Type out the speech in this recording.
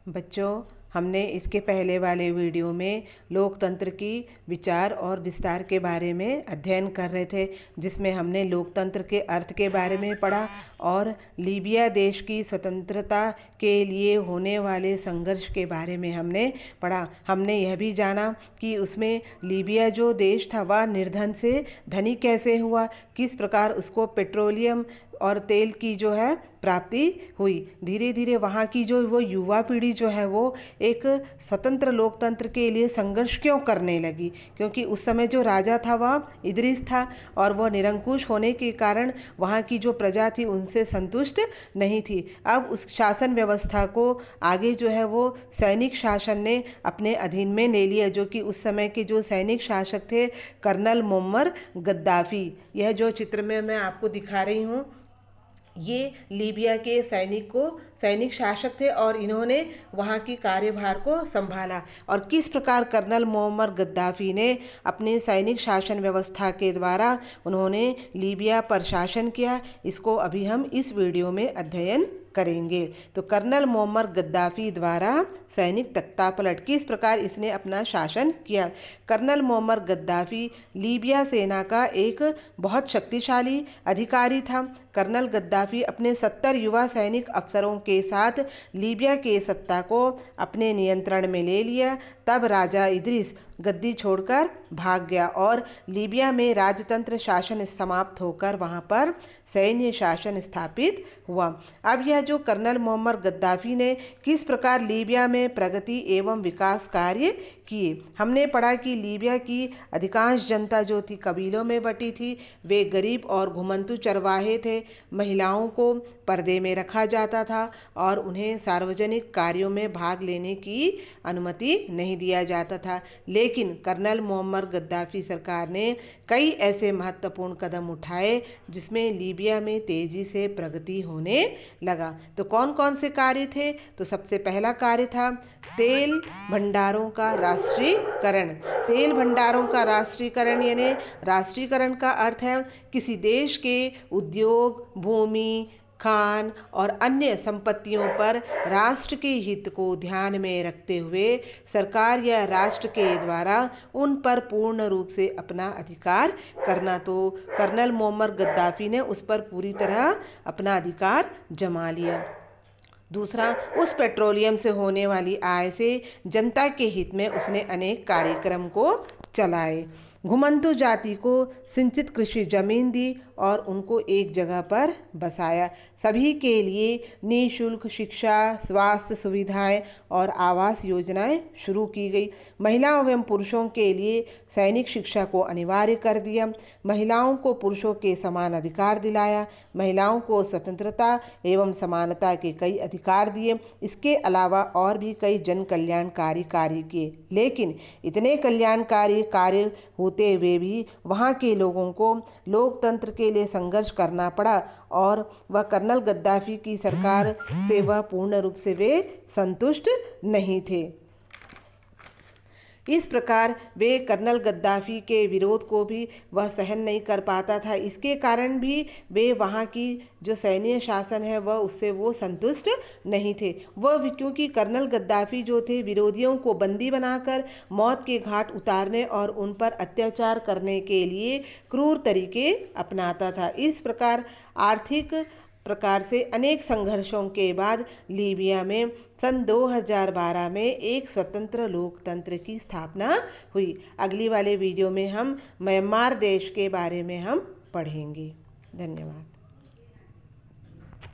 बच्चों, हमने इसके पहले वाले वीडियो में लोकतंत्र की विचार और विस्तार के बारे में अध्ययन कर रहे थे, जिसमें हमने लोकतंत्र के अर्थ के बारे में पढ़ा और लीबिया देश की स्वतंत्रता के लिए होने वाले संघर्ष के बारे में हमने पढ़ा। हमने यह भी जाना कि उसमें लीबिया जो देश था वह निर्धन से धनी कैसे हुआ, किस प्रकार उसको पेट्रोलियम और तेल की जो है प्राप्ति हुई। धीरे धीरे वहाँ की जो वो युवा पीढ़ी जो है वो एक स्वतंत्र लोकतंत्र के लिए संघर्ष क्यों करने लगी, क्योंकि उस समय जो राजा था वह इदरीस था और वह निरंकुश होने के कारण वहाँ की जो प्रजा थी उनसे संतुष्ट नहीं थी। अब उस शासन व्यवस्था को आगे जो है वो सैनिक शासन ने अपने अधीन में ले लिया, जो कि उस समय के जो सैनिक शासक थे कर्नल मुअम्मर गद्दाफी। यह जो चित्र में मैं आपको दिखा रही हूँ ये लीबिया के सैनिक शासक थे और इन्होंने वहाँ की कार्यभार को संभाला। और किस प्रकार कर्नल मुअम्मर गद्दाफी ने अपने सैनिक शासन व्यवस्था के द्वारा उन्होंने लीबिया पर शासन किया, इसको अभी हम इस वीडियो में अध्ययन करेंगे। तो कर्नल मुअम्मर गद्दाफी द्वारा सैनिक तख्तापलट, किस प्रकार इसने अपना शासन किया। कर्नल मुअम्मर गद्दाफी लीबिया सेना का एक बहुत शक्तिशाली अधिकारी था। कर्नल गद्दाफी अपने 70 युवा सैनिक अफसरों के साथ लीबिया के सत्ता को अपने नियंत्रण में ले लिया। तब राजा इदरीस गद्दी छोड़कर भाग गया और लीबिया में राजतंत्र शासन समाप्त होकर वहाँ पर सैन्य शासन स्थापित हुआ। अब यह जो कर्नल मुअम्मर गद्दाफी ने किस प्रकार लीबिया में प्रगति एवं विकास कार्य किए, हमने पढ़ा कि लीबिया की अधिकांश जनता जो थी कबीलों में बटी थी। वे गरीब और घुमंतु चरवाहे थे। महिलाओं को पर्दे में रखा जाता था और उन्हें सार्वजनिक कार्यों में भाग लेने की अनुमति नहीं दिया जाता था। लेकिन कर्नल मुअम्मर गद्दाफी सरकार ने कई ऐसे महत्वपूर्ण कदम उठाए जिसमें लीबिया में तेजी से प्रगति होने लगा। तो कौन कौन से कार्य थे? तो सबसे पहला कार्य था तेल भंडारों का राष्ट्रीयकरण। तेल भंडारों का राष्ट्रीयकरण यानी राष्ट्रीयकरण का अर्थ है किसी देश के उद्योग, भूमि, खान और अन्य संपत्तियों पर राष्ट्र के हित को ध्यान में रखते हुए सरकार या राष्ट्र के द्वारा उन पर पूर्ण रूप से अपना अधिकार करना। तो कर्नल मुअम्मर गद्दाफी ने उस पर पूरी तरह अपना अधिकार जमा लिया। दूसरा, उस पेट्रोलियम से होने वाली आय से जनता के हित में उसने अनेक कार्यक्रम को चलाए। घुमंतु जाति को सिंचित कृषि जमीन दी और उनको एक जगह पर बसाया। सभी के लिए निःशुल्क शिक्षा, स्वास्थ्य सुविधाएं और आवास योजनाएं शुरू की गई। महिलाओं एवं पुरुषों के लिए सैनिक शिक्षा को अनिवार्य कर दिया। महिलाओं को पुरुषों के समान अधिकार दिलाया। महिलाओं को स्वतंत्रता एवं समानता के कई अधिकार दिए। इसके अलावा और भी कई जन कल्याणकारी कार्य किए। लेकिन इतने कल्याणकारी कार्य होते हुए भी वहाँ के लोगों को लोकतंत्र के लिए संघर्ष करना पड़ा और वह कर्नल गद्दाफी की सरकार से वह पूर्ण रूप से वे संतुष्ट नहीं थे। इस प्रकार वे कर्नल गद्दाफी के विरोध को भी वह सहन नहीं कर पाता था। इसके कारण भी वे वहाँ की जो सैन्य शासन है वह उससे वो संतुष्ट नहीं थे। वह क्योंकि कर्नल गद्दाफी जो थे विरोधियों को बंदी बनाकर मौत के घाट उतारने और उन पर अत्याचार करने के लिए क्रूर तरीके अपनाता था। इस प्रकार आर्थिक प्रकार से अनेक संघर्षों के बाद लीबिया में सन 2012 में एक स्वतंत्र लोकतंत्र की स्थापना हुई। अगली वाले वीडियो में हम म्यांमार देश के बारे में हम पढ़ेंगे। धन्यवाद।